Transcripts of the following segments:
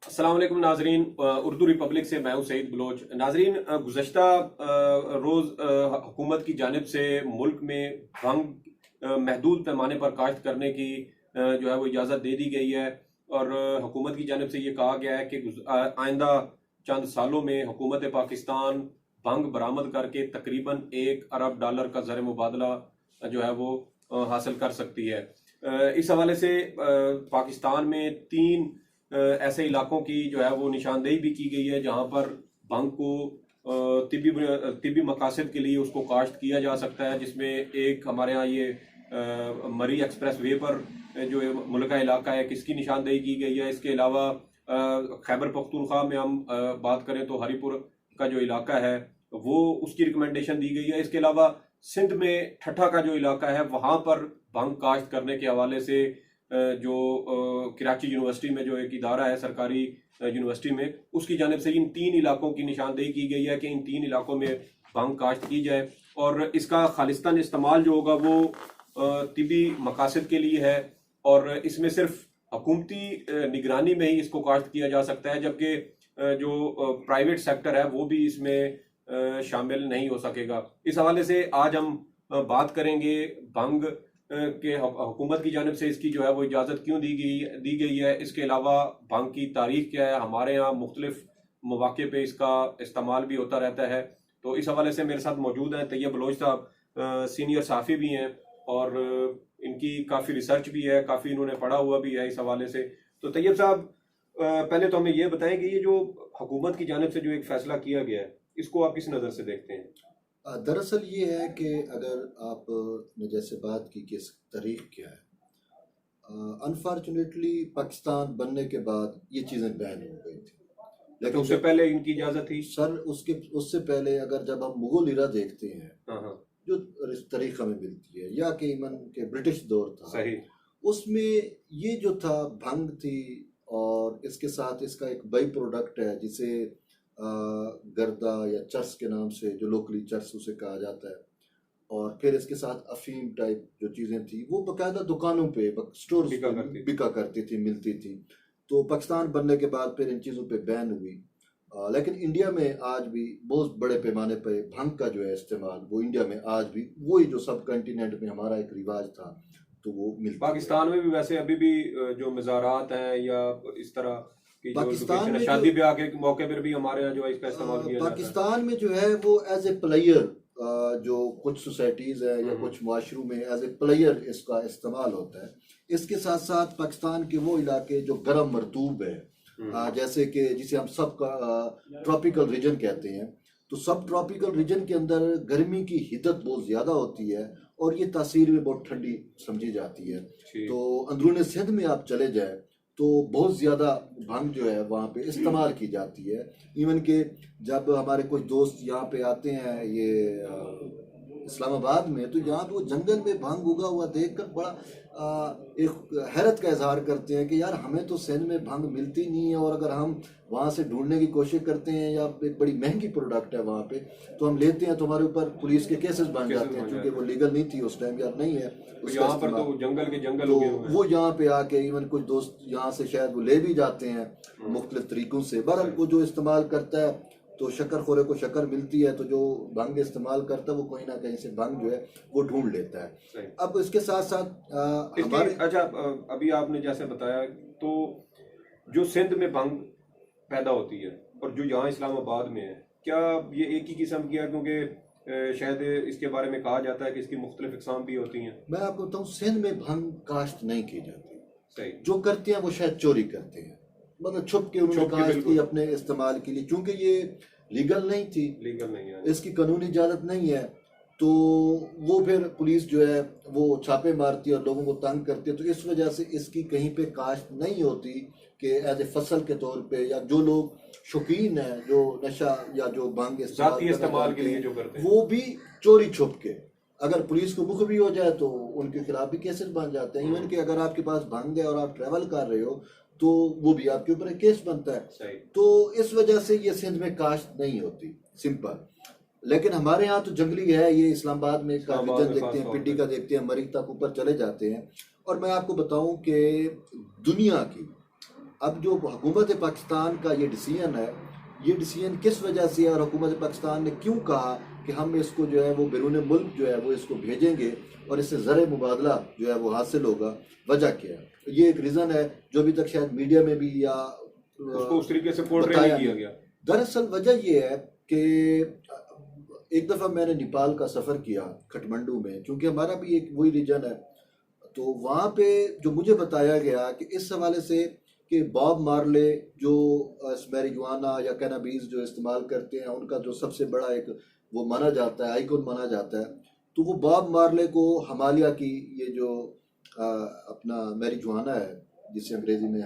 अस्सलाम वालेकुम नाजरीन। उर्दू रिपब्लिक से मैं हूं सईद बलोच। नाजरीन, गुज़श्ता रोज़ हुकूमत की जानिब से मुल्क में भंग महदूद पैमाने पर काश्त करने की जो है वो इजाज़त दे दी गई है। और हुकूमत की जानिब से ये कहा गया है कि आइंदा चंद सालों में हुकूमत पाकिस्तान भंग बरामद करके तकरीबन $1 अरब का ज़र मुबादला जो है वो हासिल कर सकती है। इस हवाले से पाकिस्तान में 3 ऐसे इलाकों की जो है वो निशानदेही भी की गई है जहां पर भंग को तिब्बी मकासद के लिए उसको काश्त किया जा सकता है, जिसमें एक हमारे यहाँ ये मरी एक्सप्रेस वे पर जो मुल्का इलाका है किसकी निशानदेही की गई है। इसके अलावा खैबर पख्तूनख्वा में हम बात करें तो हरीपुर का जो इलाका है वो उसकी रिकमेंडेशन दी गई है। इसके अलावा सिंध में ठट्ठा का जो इलाका है वहां पर भंग काश्त करने के हवाले से जो कराची यूनिवर्सिटी में जो एक इदारा है सरकारी यूनिवर्सिटी में, उसकी जानिब से इन 3 इलाकों की निशानदेही की गई है कि इन 3 इलाकों में भंग काश्त की जाए और इसका खालिस्तान इस्तेमाल जो होगा वो तिब्बी मकासद के लिए है और इसमें सिर्फ हुकूमती निगरानी में ही इसको काश्त किया जा सकता है, जबकि जो प्राइवेट सेक्टर है वो भी इसमें शामिल नहीं हो सकेगा। इस हवाले से आज हम बात करेंगे भंग के हुकूमत की जानिब से इसकी जो है वो इजाज़त क्यों दी गई है। इसके अलावा भंग की तारीख क्या है, हमारे यहाँ मुख्तलिफ मौके पे इसका इस्तेमाल भी होता रहता है। तो इस हवाले से मेरे साथ मौजूद हैं तैयब बलोच साहब, सीनियर सहाफ़ी भी हैं और इनकी काफ़ी रिसर्च भी है, काफ़ी इन्होंने पढ़ा हुआ भी है इस हवाले से। तो तैयब साहब, पहले तो हमें ये बताएं कि ये जो हुकूमत की जानिब से जो एक फ़ैसला किया गया है इसको आप किस नज़र से देखते हैं? दरअसल ये है कि अगर आपने जैसे बात की कि तारीख क्या है, अनफॉर्चुनेटली पाकिस्तान बनने के बाद ये चीज़ें बैन हो गई थी। तो लेकिन उससे पहले इनकी इजाज़त थी? सर उससे पहले अगर जब हम मुगल इरा देखते हैं, हाँ हाँ, जो तारीख हमें मिलती है, या कि इवन के ब्रिटिश दौर था, सही, उसमें ये जो था भंग थी और इसके साथ इसका एक बाई प्रोडक्ट है जिसे गर्दा या चर्स के नाम से, जो लोकली चर्स उसे कहा जाता है, और फिर इसके साथ अफीम टाइप जो चीज़ें थी वो बाकायदा दुकानों पे स्टोर बिका करती थी, मिलती थी। तो पाकिस्तान बनने के बाद फिर इन चीज़ों पे बैन हुई। लेकिन इंडिया में आज भी बहुत बड़े पैमाने पे भंग का जो है इस्तेमाल, वो इंडिया में आज भी वही जो सब कंटिनेंट में हमारा एक रिवाज था तो वो मिलता पाकिस्तान में भी वैसे अभी भी जो मज़ारात हैं या इस तरह की जो पाकिस्तान में शादी ब्याह के मौके पर भी हमारे यहाँ जो है इसका इस्तेमाल किया जाता है। पाकिस्तान में जो है वो एज ए प्लेयर, जो कुछ सोसाइटीज है या कुछ माशरों में एज ए प्लेयर इसका इस्तेमाल होता है। इसके साथ साथ पाकिस्तान के वो इलाके जो गर्म मरतूब है, जैसे कि जिसे हम सब ट्रॉपिकल रीजन कहते हैं, तो सब ट्रॉपिकल रीजन के अंदर गर्मी की हिद्दत बहुत ज़्यादा होती है और ये तासीर में बहुत ठंडी समझी जाती है। तो अंदरून सिंध में आप चले जाए तो बहुत ज़्यादा भंग जो है वहाँ पे इस्तेमाल की जाती है। इवन के जब हमारे कुछ दोस्त यहाँ पे आते हैं ये इस्लामाबाद में, तो यहाँ पे वो जंगल में भंग उगा हुआ देखकर बड़ा एक हैरत का इजहार करते हैं कि यार हमें तो सिंध में भंग मिलती नहीं है, और अगर हम वहाँ से ढूंढने की कोशिश करते हैं या एक बड़ी महंगी प्रोडक्ट है वहाँ पे तो हम लेते हैं तो हमारे ऊपर पुलिस के केसेस बन जाते हैं, क्योंकि वो लीगल नहीं थी उस टाइम, यार नहीं है यहाँ पर तो जंगल के जंगल तो वो यहाँ पे आके इवन कुछ दोस्त यहाँ से शायद वो ले भी जाते हैं मुख्तलिफ तरीकों से। बहरहाल वो जो इस्तेमाल करता है तो शक्कर खोरे को शक्कर मिलती है, तो जो भंग इस्तेमाल करता है वो कहीं ना कहीं से भंग जो है वो ढूंढ लेता है। अब इसके साथ साथ हमारे अच्छा, अभी आपने जैसे बताया तो जो सिंध में भंग पैदा होती है और जो यहाँ इस्लामाबाद में है, क्या ये एक ही किस्म की है? क्योंकि शायद इसके बारे में कहा जाता है कि इसकी मुख्तलिफ इकसाम भी होती हैं। मैं आपको बताऊँ, सिंध में भंग काश्त नहीं की जाती। सही, जो करते हैं वो शायद चोरी करते हैं, मतलब छुप के उन्होंने काश्त की अपने इस्तेमाल के लिए, क्योंकि ये लीगल नहीं थी, लीगल नहीं है, इसकी कानूनी इजाजत नहीं है। तो वो फिर पुलिस जो है वो छापे मारती है और लोगों को तंग करती है, तो इस वजह से इसकी कहीं पे काश्त नहीं होती कि एज ए फसल के तौर पे, या जो लोग शौकीन है जो नशा या जो भंग इस्तेमाल के लिए जो करते हैं वो भी चोरी छुप के, अगर पुलिस को मुख भी हो जाए तो उनके खिलाफ भी केसेस बन जाते हैं। इवन कि अगर आपके पास भंग है और आप ट्रैवल कर रहे हो तो वो भी आपके ऊपर एक केस बनता है। तो इस वजह से ये सिंध में काश्त नहीं होती, सिंपल। लेकिन हमारे यहाँ तो जंगली है, ये इस्लामाबाद में का रीजन देखते हैं, पिंडी का देखते हैं, मरीक तक ऊपर चले जाते हैं। और मैं आपको बताऊं कि दुनिया की अब जो हुकूमत पाकिस्तान का ये डिसीजन है, ये डिसीजन किस वजह से है और हुकूमत पाकिस्तान ने क्यों कहा कि हम इसको जो है वो बैरून मुल्क जो है वो इसको भेजेंगे और इससे ज़र मुबादला जो है वो हासिल होगा, वजह क्या है? ये एक रीज़न है जो अभी तक शायद मीडिया में भी या उसको उस तरीके से पोर्ट्रे बताया नहीं किया गया। दरअसल वजह ये है कि एक दफ़ा मैंने नेपाल का सफ़र किया काठमांडू में, क्योंकि हमारा भी एक वही रीजन है, तो वहाँ पे जो मुझे बताया गया कि इस हवाले से कि बॉब मार्ले जो मैरिजुआना या कैनाबीज जो इस्तेमाल करते हैं, उनका जो सबसे बड़ा एक वो माना जाता है, आइकॉन माना जाता है, तो वो बॉब मार्ले को हिमालय की ये जो अपना मैरिजुआना है जिसे अंग्रेजी में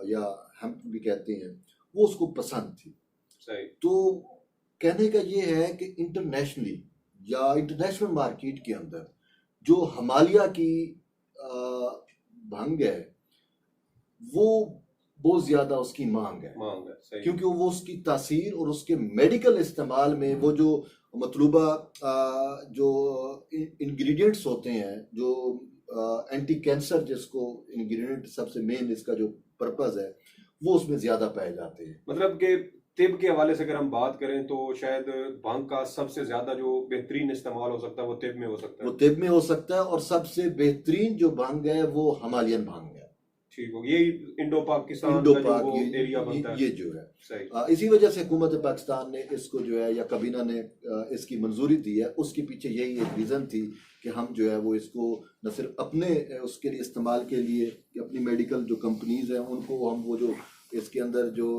या हम भी कहते हैं, वो उसको पसंद थी। सही। तो कहने का ये है कि इंटरनेशनली या इंटरनेशनल मार्केट के अंदर जो हिमालय की भंग है वो बहुत ज्यादा उसकी मांग है, सही। क्योंकि वो उसकी तासीर और उसके मेडिकल इस्तेमाल में वो जो मतलूबा जो इंग्रेडिएंट्स होते हैं, जो एंटी कैंसर जिसको इंग्रेडिएंट सबसे मेन इसका जो पर्पस है, वो उसमें ज्यादा पाए जाते हैं। मतलब कि तिब के हवाले से अगर हम बात करें तो शायद भांग का सबसे ज्यादा जो बेहतरीन इस्तेमाल हो सकता है वो तिब में हो सकता है। वो तिब में हो सकता है और सबसे बेहतरीन जो भांग है वो हिमालयन भांग है। ठीक हो, यही इंडो पाकिस्तान इंडो का जो पाक वो एरिया बनता है। ये जो है सही। इसी वजह से हुकूमत पाकिस्तान ने इसको जो है या काबीना ने इसकी मंजूरी दी है। उसके पीछे यही एक रीज़न थी कि हम जो है वो इसको न सिर्फ अपने उसके लिए इस्तेमाल के लिए कि अपनी मेडिकल जो कंपनीज हैं उनको हम वो जो इसके अंदर जो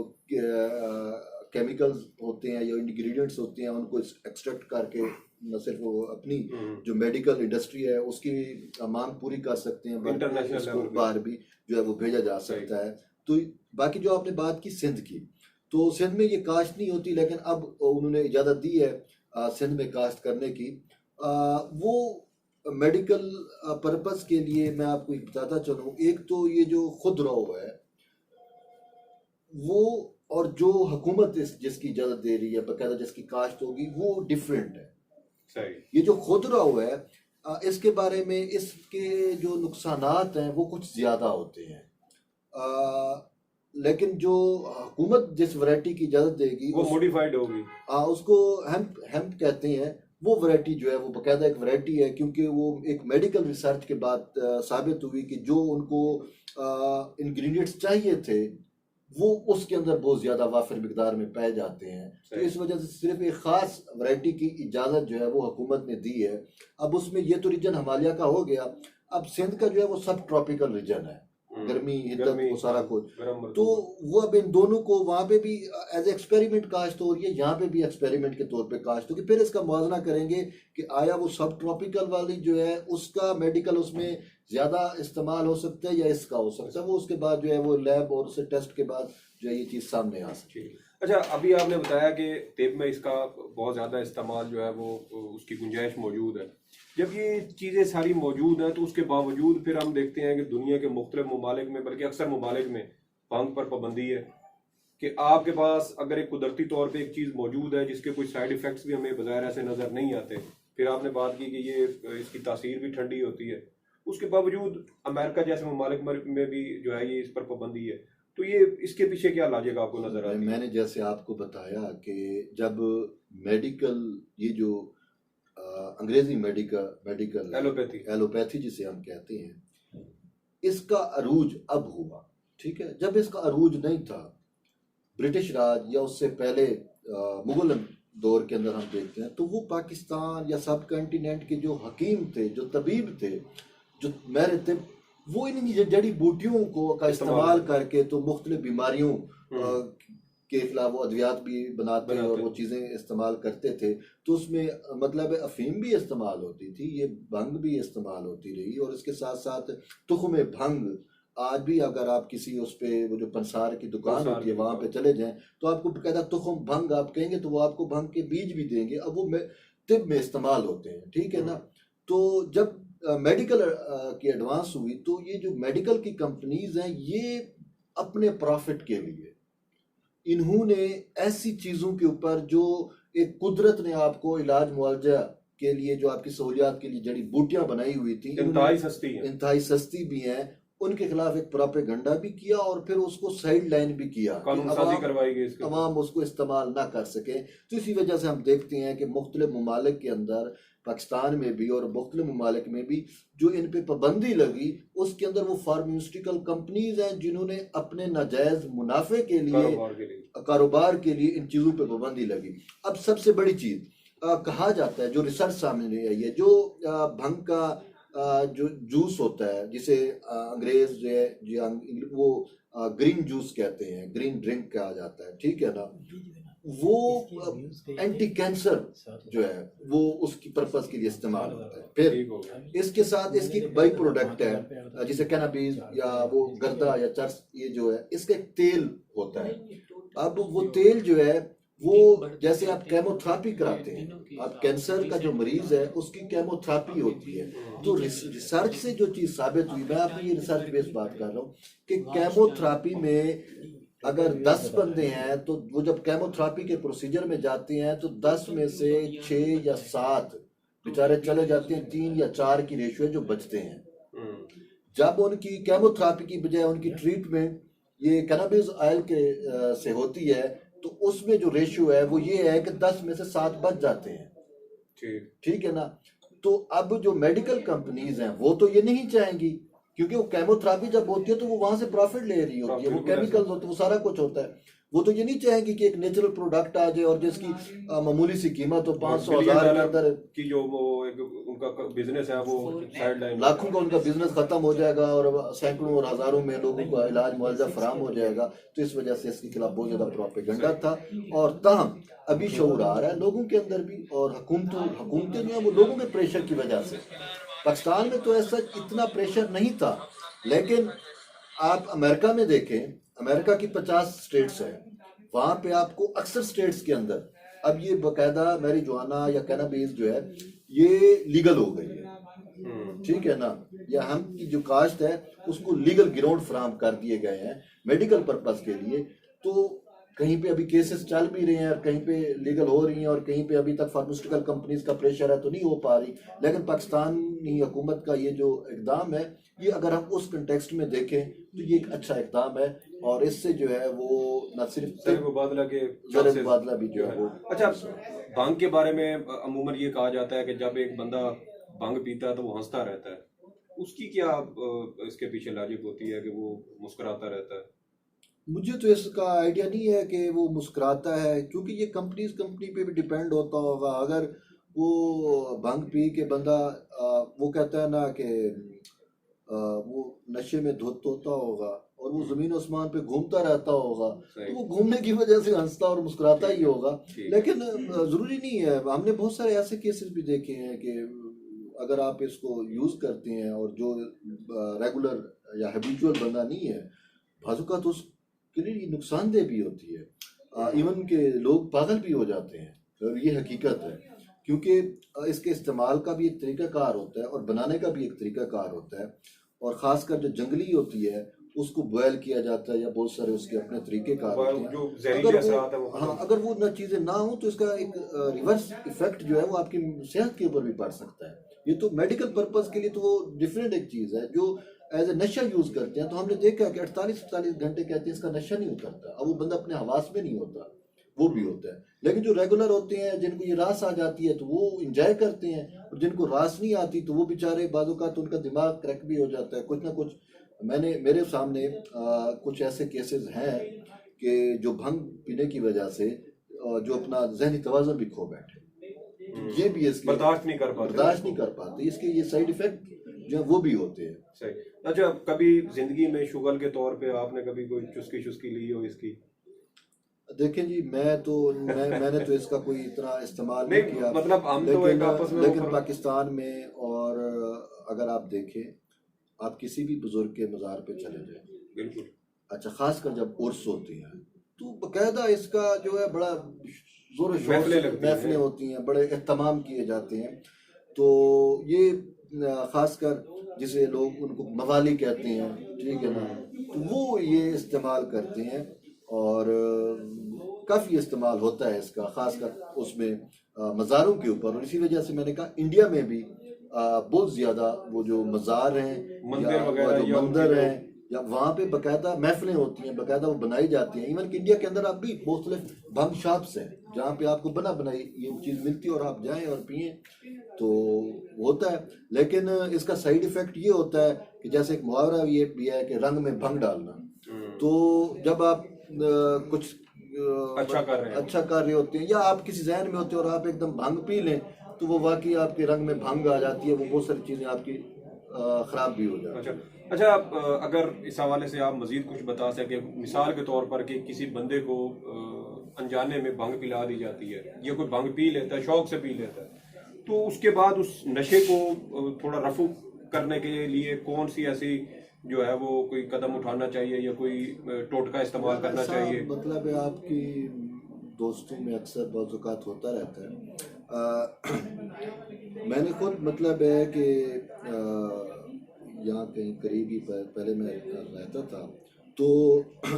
केमिकल्स होते हैं या इंग्रेडिएंट्स होते हैं उनको एक्सट्रैक्ट करके न सिर्फ वो अपनी जो मेडिकल इंडस्ट्री है उसकी मांग पूरी कर सकते हैं, इंटरनेशनल लेवल बाहर भी जो है वो भेजा जा सकता है। तो बाकी जो आपने बात की सिंध की, तो सिंध में ये काश्त नहीं होती, लेकिन अब उन्होंने इजाज़त दी है सिंध में काश्त करने की। वो मेडिकल पर्पस के लिए मैं आपको एक बताता चलूँ, एक तो ये जो खुदरो है वो और जो हुकूमत जिसकी इजाज़त दे रही है बाकायदा जिसकी काश्त होगी वो डिफरेंट है। सही। ये जो खुदरा है इसके बारे में इसके जो नुकसानात हैं वो कुछ ज़्यादा होते हैं, लेकिन जो हुकूमत जिस वैरायटी की इजाज़त देगी वो मॉडिफाइड होगी। उसको हेम्प कहते हैं। वो वैरायटी जो है वो बाकायदा एक वैरायटी है, क्योंकि वो एक मेडिकल रिसर्च के बाद साबित हुई कि जो उनको इंग्रेडिएंट्स चाहिए थे वो उसके अंदर बहुत ज़्यादा वाफिर मिकदार में पाए जाते हैं। तो इस वजह से सिर्फ एक ख़ास वैरायटी की इजाज़त जो है वो हुकूमत ने दी है। अब उसमें ये तो रीजन हिमालय का हो गया, अब सिंध का जो है वो सब ट्रॉपिकल रीजन है, गर्मी हिद्दत वो सारा कुछ, तो वो अब इन दोनों को वहाँ पे भी एज एक्सपेरिमेंट काश्त हो रही है, यहाँ पे भी एक्सपेरिमेंट के तौर पे काश्त होगी। फिर इसका मुआवजा करेंगे कि आया वो सब ट्रॉपिकल वाली जो है उसका मेडिकल उसमें ज़्यादा इस्तेमाल हो सकता है या इसका हो सकता है, वो उसके बाद जो है वो लैब और उससे टेस्ट के बाद जो है ये चीज़ सामने आ सकती है। अच्छा, अभी आपने बताया कि तेब में इसका बहुत ज़्यादा इस्तेमाल जो है वो उसकी गुंजाइश मौजूद है। जब ये चीज़ें सारी मौजूद हैं तो उसके बावजूद फिर हम देखते हैं कि दुनिया के मुख्तलिफ ममालिक में, बल्कि अक्सर ममालिक में भांग पर पाबंदी है कि आपके पास अगर एक कुदरती तौर पे एक चीज़ मौजूद है जिसके कोई साइड इफ़ेक्ट्स भी हमें बज़ाहिर ऐसे नज़र नहीं आते, फिर आपने बात की कि ये इसकी तासीर भी ठंडी होती है, उसके बावजूद अमेरिका जैसे ममालिक में भी जो है ये इस पर पाबंदी है, तो ये इसके पीछे क्या लॉजिक आपको नजर आता है? मैंने जैसे आपको बताया कि जब मेडिकल ये जो अंग्रेजी मेडिकल एलोपैथी जिसे हम कहते हैं, इसका अरूज अब हुआ, ठीक है। जब इसका अरूज नहीं था ब्रिटिश राज या उससे पहले मुगल दौर के अंदर हम देखते हैं, तो वो पाकिस्तान या सब कॉन्टिनेंट के जो हकीम थे, जो तबीब थे, जो माहिर थे, वो इन जड़ी बूटियों को का इस्तेमाल करके तो मुख्तलिफ बीमारियों के खिलाफ वो अद्वियात भी बनाते और वो चीज़ें इस्तेमाल करते थे। तो उसमें मतलब अफीम भी इस्तेमाल होती थी, ये भंग भी इस्तेमाल होती रही, और इसके साथ साथ तुख्म भंग आज भी अगर आप किसी उस पे वो जो पंसार की दुकान होती है वहाँ पे चले जाएं तो आपको बकायदा तुख्म भंग आप कहेंगे तो वो आपको भंग के बीज भी देंगे। अब वो तिब में इस्तेमाल होते हैं, ठीक है ना। तो जब मेडिकल की एडवांस हुई तो ये जो मेडिकल की कंपनीज हैं ये अपने प्रॉफिट के लिए इन्होंने ऐसी चीज़ों के ऊपर जो एक कुदरत ने आपको इलाज मुआवजा के लिए जो आपकी सहूलियात के लिए जड़ी बूटियां बनाई हुई थी, इंतहाई सस्ती भी हैं, उनके खिलाफ एक प्रोपेगेंडा भी किया और फिर उसको साइड लाइन भी किया कि कानून साजी करवाई गई इसके ऊपर। अवाम उसको इस्तेमाल ना कर सके। तो इसी वजह से हम देखते हैं कि मुख्तलिफ ममालिक के अंदर, पाकिस्तान में भी और मुख्तलिफ ममालिक में भी जो इन पे पाबंदी लगी, उसके अंदर वो फार्मास्यूटिकल कंपनीज हैं जिन्होंने अपने नाजायज मुनाफे के लिए, कारोबार के लिए इन चीज़ों पे पाबंदी लगी। अब सबसे बड़ी चीज़ कहा जाता है, जो रिसर्च सामने आई है, जो भंग का जो जूस होता है, जिसे अंग्रेज जो है वो ग्रीन जूस कहते हैं, ग्रीन ड्रिंक कहा जाता है, ठीक है ना, वो एंटी कैंसर जो है वो उसकी पर्पस के लिए इस्तेमाल होता है। फिर इसके साथ इसकी बाई प्रोडक्ट है जिसे कैनाबीज या वो गर्दा या चर्च, ये जो है इसका एक तेल होता है। अब वो तेल जो है वो जैसे आप केमोथेरेपी कराते हैं, आप कैंसर का जो मरीज है उसकी केमोथेरेपी होती है। तो रिसर्च से जो चीज साबित हुई, मैं आपको ये रिसर्च बेस्ड बात कर रहा हूँ कि केमोथेरेपी में अगर 10 बंदे हैं तो वो जब केमोथेरेपी के प्रोसीजर में जाते हैं तो 10 में से 6 या 7 बेचारे चले जाते हैं, 3 या 4 की रेशियो जो बचते हैं। जब उनकी केमोथेरेपी की बजाय उनकी ट्रीटमेंट ये कैनाबिस ऑयल के से होती है तो उसमें जो रेशियो है वो ये है कि 10 में से 7 बच जाते हैं। ठीक है ना। तो अब जो मेडिकल कंपनीज हैं वो तो ये नहीं चाहेंगी, क्योंकि वो केमोथेरेपी जब होती है तो वो वहां से प्रॉफिट ले रही होती है, वो केमिकल्स होते हैं, वो सारा कुछ होता है। वो तो ये नहीं चाहेंगी कि एक नेचुरल प्रोडक्ट आ जाए और जिसकी मामूली सी कीमत हो 500,000 के अंदर की जो वो एक उनका बिजनेस है वो साइड लाइन, लाखों का उनका बिजनेस खत्म हो जाएगा और सैकड़ों और हजारों में लोगों को इलाज मुआवजा फराम हो जाएगा। तो इस वजह से इसके खिलाफ बहुत ज्यादा प्रोपेगेंडा था। और ताहम अभी शऊर आ रहा है लोगों के अंदर भी, और हुकूमतें जो है वो लोगों के प्रेशर की वजह से। पाकिस्तान में तो ऐसा इतना प्रेशर नहीं था, लेकिन आप अमेरिका में देखें, अमेरिका की 50 स्टेट्स हैं, वहां पे आपको अक्सर स्टेट्स के अंदर अब ये बाकायदा मैरिजुआना या कैनाबीज जो है ये लीगल हो गई है। ठीक है ना, या हम की जो काश्त है उसको लीगल ग्राउंड फराहम कर दिए गए हैं मेडिकल पर्पस के लिए। तो कहीं पे अभी केसेस चल भी रहे हैं और कहीं पे लीगल हो रही हैं और कहीं पे अभी तक फार्मास्यूटिकल कंपनीज का प्रेशर है तो नहीं हो पा रही। लेकिन पाकिस्तानी हुकूमत का ये जो इकदाम है, ये अगर हम उस कंटेक्स्ट में देखें तो ये एक अच्छा इकदाम है और इससे जो है वो न सिर्फ मुबादला भी जो है वो। अच्छा, भांग के बारे में अमूमन ये कहा जाता है कि जब एक बंदा भांग पीता है तो वो हंसता रहता है, उसकी क्या इसके पीछे लॉजिक होती है कि वो मुस्कुराता रहता है? मुझे तो इसका आइडिया नहीं है कि वो मुस्कुराता है, क्योंकि ये कंपनी पे भी डिपेंड होता होगा। अगर वो भांग पी के बंदा वो कहता है ना कि वो नशे में धुत होता होगा और वो जमीन आसमान पे घूमता रहता होगा, तो वो घूमने की वजह से हंसता और मुस्कुराता ही होगा। लेकिन जरूरी नहीं है। हमने बहुत सारे ऐसे केसेस भी देखे हैं कि अगर आप इसको यूज करते हैं और जो रेगुलर या हैबिचुअल बंदा नहीं है, बाजुका तो उसके लिए नुकसानदेह भी होती है। इवन के लोग पागल भी हो जाते हैं, और ये हकीकत है, क्योंकि इसके इस्तेमाल का भी एक तरीकाकार होता है और बनाने का भी एक तरीकाकार होता है। और ख़ासकर जो जंगली होती है उसको बॉयल किया जाता है या बहुत सारे उसके अपने तरीकेकार होते हैं। अगर वो ना चीज़ें ना हो तो इसका एक रिवर्स इफेक्ट जो है वो आपकी सेहत के ऊपर भी पड़ सकता है। ये तो मेडिकल पर्पज़ के लिए तो वो डिफरेंट एक चीज़ है। जो एज ए नशा यूज़ करते हैं तो हमने देखा कि 48-48 घंटे कहते हैं इसका नशा नहीं उतरता। अब वो बंदा अपने हवास में नहीं होता, वो भी होता है। लेकिन जो रेगुलर होते हैं जिनको ये रास आ जाती है तो वो इंजॉय करते हैं, और जिनको रास नहीं आती तो वो बेचारे बाजू का तो उनका दिमाग क्रैक भी हो जाता है। कुछ ना कुछ मेरे सामने कुछ ऐसे केसेस हैं कि जो भंग पीने की वजह से जो अपना जहनी तवाज़ुन भी खो बैठे, ये भी इसके बर्दाश्त नहीं कर पाते। इसके ये साइड इफेक्ट जो वो भी होते हैं। सही। अच्छा, कभी जिंदगी में शुगर के तौर पे आपने कभी कोई चुस्की ली हो इसकी? देखें जी, मैंने तो इसका कोई इतना इस्तेमाल नहीं किया, मतलब हम तो एक आपस में, लेकिन पाकिस्तान में और अगर आप देखें, आप किसी भी बुजुर्ग के मज़ार पे चले जाएं, बिल्कुल, अच्छा खासकर जब उर्स होती हैं तो बाकायदा इसका जो है बड़ा जोर शोर से महफिलें होती हैं, बड़े एहतमाम किए जाते हैं। तो ये खासकर जिसे लोग उनको मवाली कहते हैं, ठीक है ना, तो वो ये इस्तेमाल करते हैं और काफ़ी इस्तेमाल होता है इसका, खासकर उसमें मज़ारों के ऊपर। और इसी वजह से मैंने कहा इंडिया में भी बहुत ज्यादा वो जो मज़ार हैं मंदिर या वगैरह जो या मंदिर उनके हैं या वहाँ पे बकायदा महफिलें होती हैं, बकायदा वो बनाई जाती हैं। इवन कि इंडिया के अंदर आप भी मुख्तलिफ भंग शॉप्स हैं जहाँ पे आपको बना बनाई ये चीज़ मिलती है और आप जाएं और पिएं, तो होता है। लेकिन इसका साइड इफेक्ट ये होता है कि जैसे एक मुहावरा ये भी है कि रंग में भंग डालना। तो जब आप कुछ अच्छा कर रहे हैं। अच्छा कर रहे होते हैं या आप किसी जहन में होते हैं और आप एकदम भंग पी लें तो वो वाकई आपके रंग में भंग आ जाती है, वो बहुत सारी चीज़ें आपकी ख़राब भी हो जाती हैं। अच्छा आप अगर इस हवाले से आप मजीद कुछ बता सके, मिसाल के तौर पर कि किसी बंदे को अनजाने में भंग पिला दी जाती है या कोई भंग पी लेता है, शौक से पी लेता है, तो उसके बाद उस नशे को थोड़ा रफू करने के लिए कौन सी ऐसी जो है वो कोई कदम उठाना चाहिए या कोई टोटका इस्तेमाल करना चाहिए? मतलब है आपकी दोस्तों में अक्सर बाज़ होता रहता है। मैंने खुद मतलब है कि यहाँ कहीं करीब ही पहले मैं रहता था, तो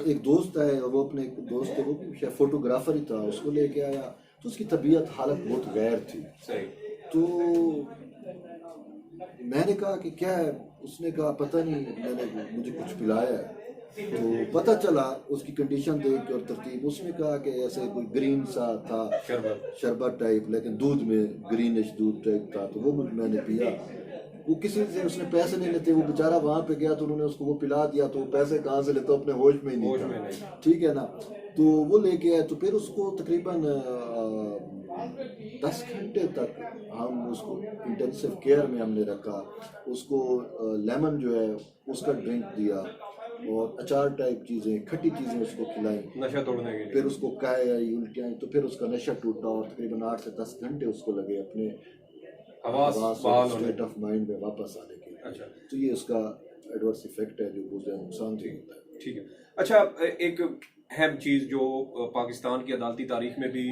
एक दोस्त है, वो अपने एक दोस्त है, वो शायद फोटोग्राफर ही था, उसको लेके आया तो उसकी तबीयत हालत बहुत गैर थी। सही। तो मैंने कहा कि क्या है, उसने कहा पता नहीं, मुझे कुछ पिलाया है। तो पता चला उसकी कंडीशन देख के और तरतीब, उसने कहा कि ऐसे कोई ग्रीन सा था, शरबत टाइप, लेकिन दूध में ग्रीनिश दूध टाइप था, तो वो मैंने पिया। वो किसी से उसने पैसे नहीं लेते, वो बेचारा वहाँ पे गया तो उन्होंने उसको वो पिला दिया, तो पैसे कहाँ से लेते, अपने होश में ही नहीं था, ठीक है ना। तो वो लेके आए, तो फिर उसको तकरीबन 10 घंटे तक हम उसको इंटेंसिव केयर में हमने रखा। उसको लेमन जो है उसका ड्रिंक दिया और अचार टाइप चीज़ें, खट्टी चीज़ें उसको खिलाई, नशा तोड़ने के लिए। फिर उसको काय आई, उल्टियाँ, तो फिर उसका नशा टूटा और तकरीबन 8 से 10 घंटे उसको लगे अपने स्टेट ऑफ माइंड में वापस आने के लिए। अच्छा। तो ये उसका एडवर्स इफेक्ट है जो बहुत ज़्यादा नुकसान भी होता है। ठीक है। अच्छा, एक अहम चीज़ जो पाकिस्तान की अदालती तारीख में भी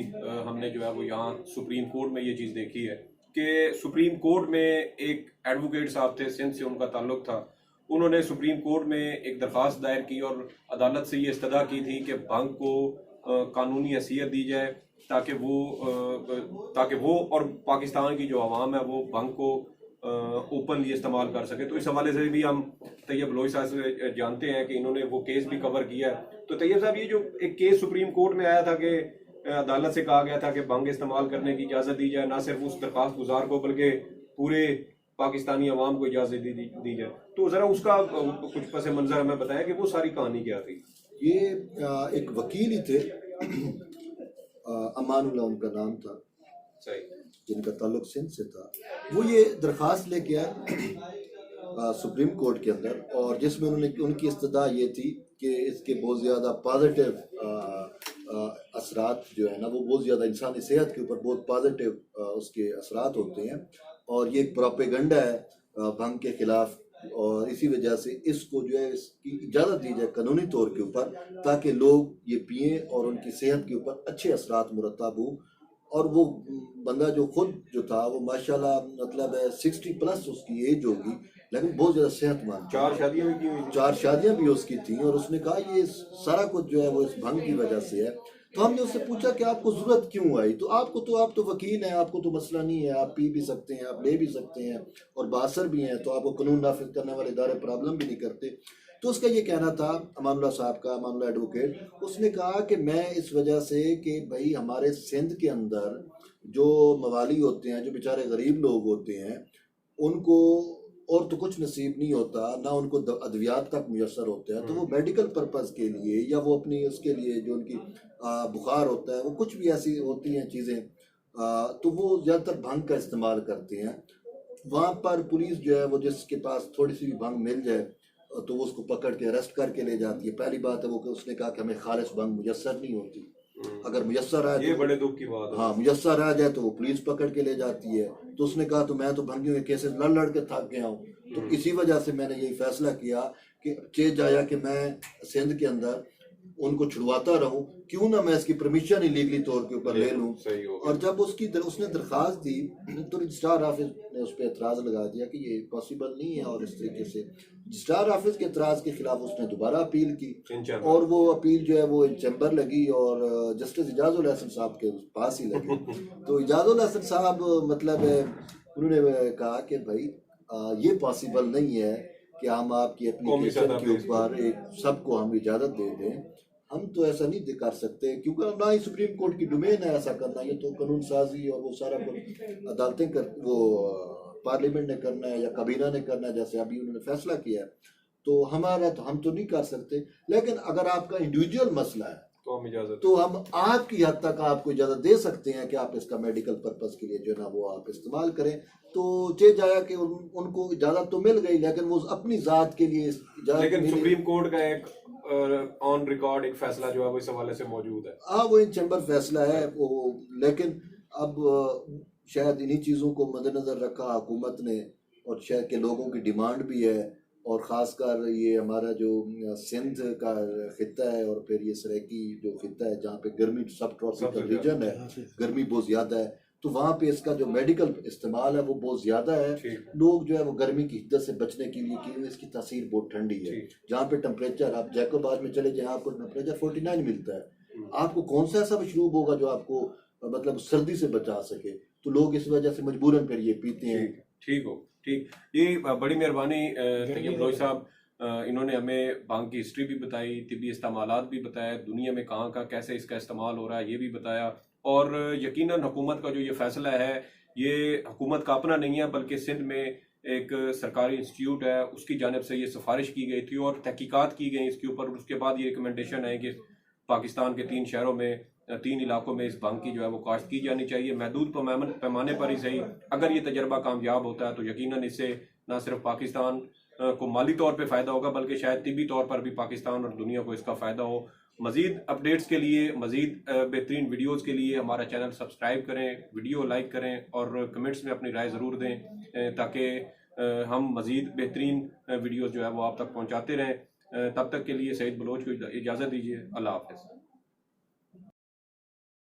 हमने जो है वो यहाँ सुप्रीम कोर्ट में ये चीज़ देखी है कि सुप्रीम कोर्ट में एक एडवोकेट साहब थे, सिंध से उनका ताल्लुक था, उन्होंने सुप्रीम कोर्ट में एक दरख्वास्त दायर की और अदालत से ये इस्तदा की थी कि भंग को कानूनी हैसियत दी जाए ताकि वो और पाकिस्तान की जो आवाम है वो भंग को ओपनली इस्तेमाल कर सके। तो इस हवाले से भी हम तैयब लोई साहब से जानते हैं कि इन्होंने वो केस भी कवर किया है। तो तैयब साहब, ये जो एक केस सुप्रीम कोर्ट में आया था कि अदालत से कहा गया था कि भंग इस्तेमाल करने की इजाज़त दी जाए, ना सिर्फ उस दरख्वास्त गुजार को बल्कि पूरे पाकिस्तानी अवाम को इजाज़त दी जाए, तो ज़रा उसका कुछ पस मंज़र हमें बताया कि वो सारी कहानी क्या थी। ये एक वकील ही थे, अमानुल्लाह उनका नाम था, सही, जिनका ताल्लुक सिंध से था। वो ये दरख्वास्त लेके आए सुप्रीम कोर्ट के अंदर, और जिसमें उनकी इस्तदा ये थी कि इसके बहुत ज़्यादा पॉजिटिव असरात जो है ना, वो बहुत ज़्यादा इंसानी सेहत के ऊपर बहुत पॉजिटिव उसके असरात होते हैं, और ये एक प्रोपेगेंडा है भंग के खिलाफ, और इसी वजह से इसको जो है इसकी इजाज़त दी जाए कानूनी तौर के ऊपर, ताकि लोग ये पिएं और उनकी सेहत के ऊपर अच्छे असरात मुरतब हों। और वो बंदा जो खुद जो था वो माशाल्लाह मतलब है 60+ उसकी एज होगी, लेकिन बहुत ज़्यादा सेहतमंद, 4 शादियां भी की हुई, 4 शादियां भी उसकी थी, और उसने कहा ये सारा कुछ जो है वो इस भंग की वजह से है। तो हमने उससे पूछा कि आपको ज़रूरत क्यों आई, तो आप तो वकील हैं, आपको तो मसला नहीं है, आप पी भी सकते हैं, आप ले भी सकते हैं और बासर भी हैं, तो आपको कानून नाफिज करने वाले इदारे प्रॉब्लम भी नहीं करते। तो उसका ये कहना था, अमानुल्लाह साहब का, अमानुल्लाह एडवोकेट, उसने कहा कि मैं इस वजह से कि भाई हमारे सिंध के अंदर जो मवाली होते हैं, जो बेचारे गरीब लोग होते हैं, उनको और तो कुछ नसीब नहीं होता, ना उनको अद्वियात तक मुयसर होते हैं, तो वो मेडिकल पर्पज़ के लिए या वो अपनी उसके लिए जो उनकी बुखार होता है, वो कुछ भी ऐसी होती हैं चीज़ें, तो वो ज़्यादातर भंग का इस्तेमाल करते हैं। वहाँ पर पुलिस जो है वो जिसके पास थोड़ी सी भी भंग मिल जाए तो वो उसको पकड़ के अरेस्ट करके ले जाती है। पहली बात है वो कि उसने कहा कि हमें खालिस भंग मुयस्सर नहीं होती, अगर मुयस्सर आ जाए, ये बड़े दुख की बात है। हाँ, मुयस्सर आ जाए तो वो पुलिस पकड़ के ले जाती है। तो उसने कहा तो मैं तो भंगियों के केसेस लड़ के थक गया हूँ, तो इसी वजह से मैंने यही फैसला किया कि चेंज आया कि मैं सिंध के अंदर उनको छुड़वाता रहूं, क्यों ना मैं इसकी परमिशन इलीगली तौर के ऊपर ले लूं। और जब उसने दरख्वास्त दी तो रजिस्ट्रार ऑफिस ने उस पर एतराज़ लगा दिया कि ये पॉसिबल नहीं है, और इस तरीके से रजिस्ट्रार ऑफिस के एतराज़ के खिलाफ उसने दोबारा अपील की, और वो अपील जो है वो इन चैम्बर लगी और जस्टिस इजाज़ुल हसन साहब के पास ही लगी। तो इजाज़ुल हसन साहब मतलब उन्होंने कहा कि भाई ये पॉसिबल नहीं है कि हम आपकी कौमी एप्लीकेशन सतह के पे इसको ऊपर एक सबको हम इजाज़त दे दें। हम तो ऐसा नहीं कर सकते, क्योंकि ना ही सुप्रीम कोर्ट की डोमेन है ऐसा करना। ये तो कानून साजी और वो सारा कुछ अदालतें कर, वो पार्लियामेंट ने करना है या काबीना ने करना है, जैसे अभी उन्होंने फैसला किया है। तो हमारा तो हम तो नहीं कर सकते। लेकिन अगर आपका इंडिविजुअल मसला है तो हम इजाजत तो हम आपकी हद तक आपको इजाज़त दे सकते हैं कि आप इसका मेडिकल पर्पस के लिए जो है ना वो आप इस्तेमाल करें। तो चे जाया कि उनको इजाज़त तो मिल गई, लेकिन वो अपनी ज़ात के लिए इजाज़त लेकिन मिली। सुप्रीम कोर्ट का एक ऑन रिकॉर्ड एक फैसला जो है वो इस हवाले से मौजूद है। हाँ, वो इन चैम्बर फैसला है वो। लेकिन अब शायद इन्हीं चीज़ों को मद्देनज़र रखा हुकूमत ने, और शहर के लोगों की डिमांड भी है, और ख़ासकर ये हमारा जो सिंध का खिता है और फिर ये सराइकी जो खिता है जहाँ पे गर्मी सब ट्रॉपिकल रीजन है, गर्मी बहुत ज़्यादा है, तो वहाँ पे इसका जो मेडिकल इस्तेमाल है वो बहुत ज़्यादा है। लोग जो है वो गर्मी की हिद्दत से बचने के लिए, क्योंकि इसकी तासीर बहुत ठंडी है। जहाँ पे टेम्परेचर, आप जैकोबाद में चले जाएं आपको टेम्परेचर 49 मिलता है। आपको कौन सा ऐसा मशरूब होगा जो आपको मतलब सर्दी से बचा सके? तो लोग इस वजह से मजबूरन फिर ये पीते हैं। ठीक हो, ठीक। ये बड़ी मेहरबानी तैयब बलोच साहब, इन्होंने हमें भांग की हिस्ट्री भी बताई, तिब्बी इस्तेमालात भी बताया, दुनिया में कहाँ का कैसे इसका इस्तेमाल हो रहा है ये भी बताया। और यकीनन हुकूमत का जो ये फैसला है ये हुकूमत का अपना नहीं है, बल्कि सिंध में एक सरकारी इंस्टीट्यूट है उसकी जानिब से ये सिफारिश की गई थी और तहकीकात की गई इसके ऊपर। उसके बाद ये रिकमेंडेशन है कि पाकिस्तान के 3 शहरों में 3 इलाकों में इस भांग की जो है वो काश्त की जानी चाहिए, महदूद पैमाने पर ही सही। अगर ये तजर्बा कामयाब होता है तो यकीनन इससे न सिर्फ पाकिस्तान को माली तौर पे फ़ायदा होगा, बल्कि शायद तिब्बी तौर पर भी पाकिस्तान और दुनिया को इसका फ़ायदा हो। मज़ीद अपडेट्स के लिए, मज़ीद बेहतरीन वीडियोज़ के लिए हमारा चैनल सब्सक्राइब करें, वीडियो लाइक करें और कमेंट्स में अपनी राय ज़रूर दें, ताकि हम मज़ीद बेहतरीन वीडियोज़ जो है वो आप तक पहुँचाते रहें। तब तक के लिए सईद बलोच को इजाज़त दीजिए। अल्लाह हाफ़िज़।